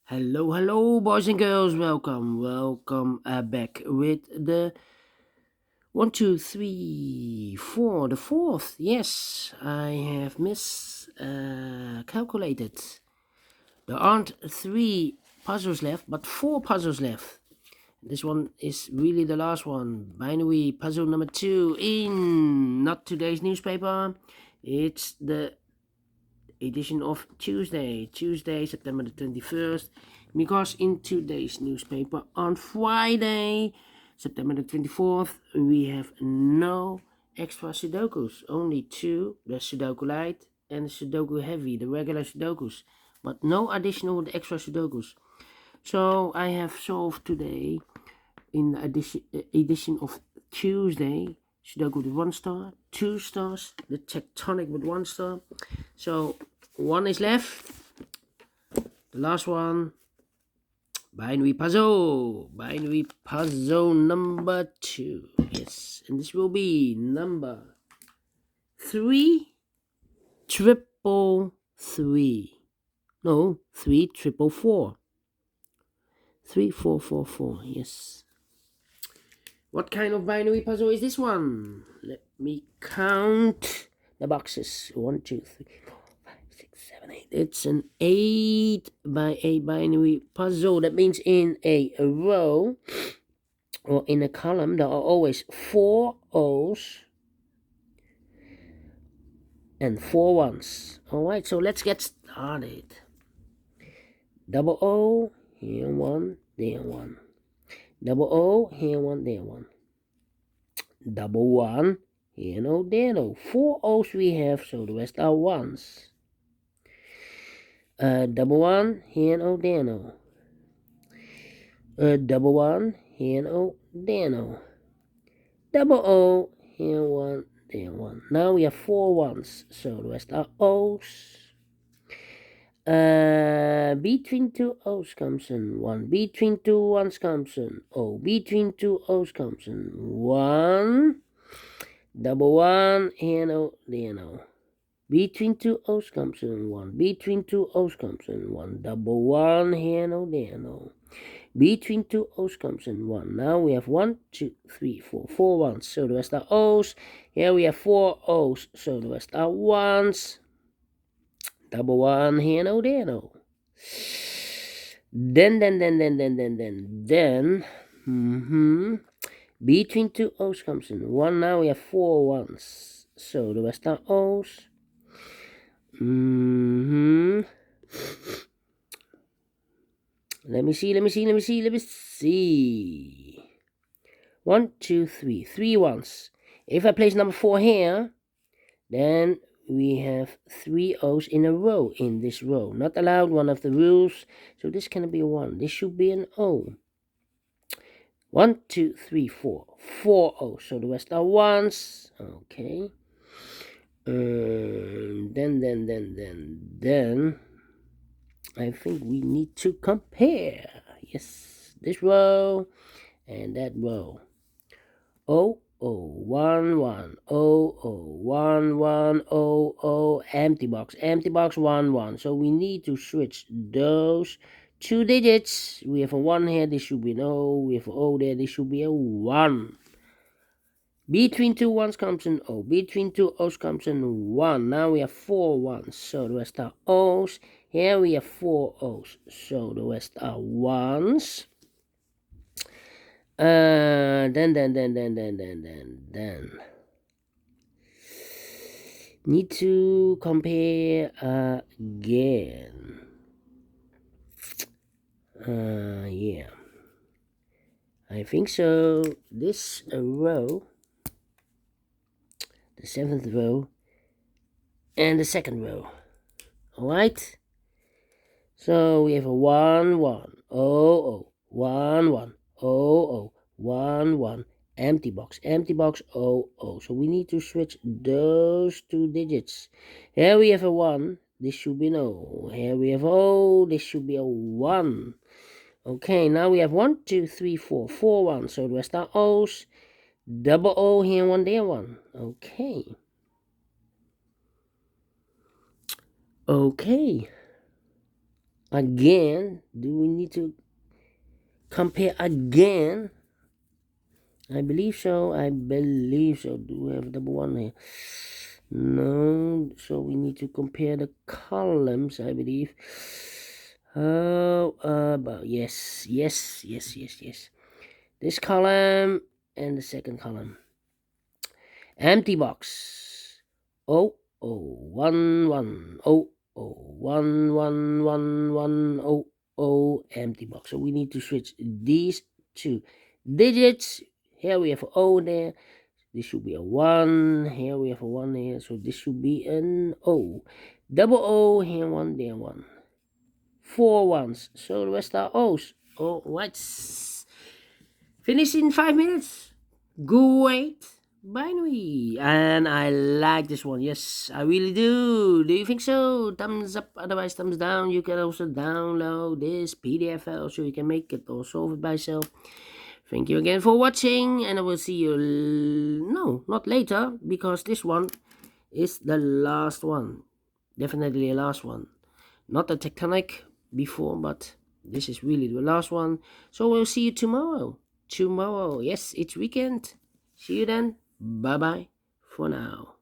Hello, boys and girls. Welcome back with the 1, 2, 3, 4, the fourth. Yes, I have miscalculated. There aren't three puzzles left, but four puzzles left. This one is really the last one. Binary puzzle number 2 in not today's newspaper. It's the edition of Tuesday, September the 21st, because in today's newspaper on Friday, September the 24th, we have no extra Sudokus, only two, the Sudoku Light and the Sudoku Heavy, the regular Sudokus, but no additional extra Sudokus. So I have solved today in the edition of Tuesday, Sudoku with 1 star, 2 stars, the tectonic with 1 star. So one is left. The last one, binary puzzle number 2. Yes, and this will be number 3333. No, 3444. 3444. Yes. What kind of binary puzzle is this one? Let me count the boxes. 1, 2, 3, 4, 5, 6, 7, 8. It's an 8 by 8 binary puzzle. That means in a row or in a column there are always 4 O's and 4 ones. Alright, so let's get started. Double O, here 1, there 1. Double O, here 1, there 1. Double 1, here no, there no. 4 O's we have, so the rest are ones. Double 1, here no, there no. Double 1, here no, there no. Double O, here 1, there 1. Now we have 4 ones, so the rest are O's. Between 2 O's comes in 1. Between 2 ones comes in O. Between 2 O's comes in 1. Double 1, here no, there no. Between 2 O's comes in 1. Between 2 O's comes in 1. Double 1, here no, there no. Between 2 O's comes in 1. Now we have 1, 2, 3, 4. 4 ones, so the rest are O's. Here we have 4 O's, so the rest are ones. Double 1, here no, there no. Then, between 2 O's comes in 1. Now we have 4 ones, so the rest are O's. Let me see. 1, 2, 3. 3 ones. If I place number 4 here, then we have 3 O's in a row in this row. Not allowed, one of the rules. So this cannot be a 1. This should be an O. 1, 2, 3, 4. 4 O's. So the rest are ones. Okay. Then I think we need to compare. Yes, this row and that row. O, 1, 1. O, 1, 1. O, empty box, 1, 1. So we need to switch those 2 digits. We have a 1 here, this should be an O. We have an O there, this should be a 1. Between 2 ones comes an O. Between 2 O's comes an 1. Now we have 4 ones, so the rest are O's. Here we have 4 O's, so the rest are ones. Then. Need to compare again. Yeah. I think so. This row, the 7th row, and the 2nd row. Alright? So we have a 1, 1, 0, 1, 1, 0, 1, 1, empty box, 0, 0. So we need to switch those 2 digits. Here we have a 1, this should be an O. Here we have O, this should be a 1. Okay, now we have 1, 2, 3, 4, 4 ones, so the rest are O's. Double O here, 1 there, 1. Okay. again. Do we need to compare again? I believe so. Do we have double one here? No. So we need to compare the columns, I believe. Oh, but yes. This column and the second column. Empty box. Oh, 1 1. Oh, 1 1 1 1 oh, empty box. So we need to switch these two digits. Here we have an O there. This should be a 1. Here we have a 1 here. So this should be an O. Double O, here 1, there 1. 4 ones. So the rest are O's. Oh, what's finish in 5 minutes? Great binary. And I like this one. Yes, I really do. Do you think so? Thumbs up, otherwise thumbs down. You can also download this PDF file so you can make it or solve it by yourself. Thank you again for watching, and I will see you no, not later, because this one is the last one. Definitely the last one. Not the tectonic before, but this is really the last one. So we'll see you tomorrow. Yes, it's weekend. See you then. Bye bye for now.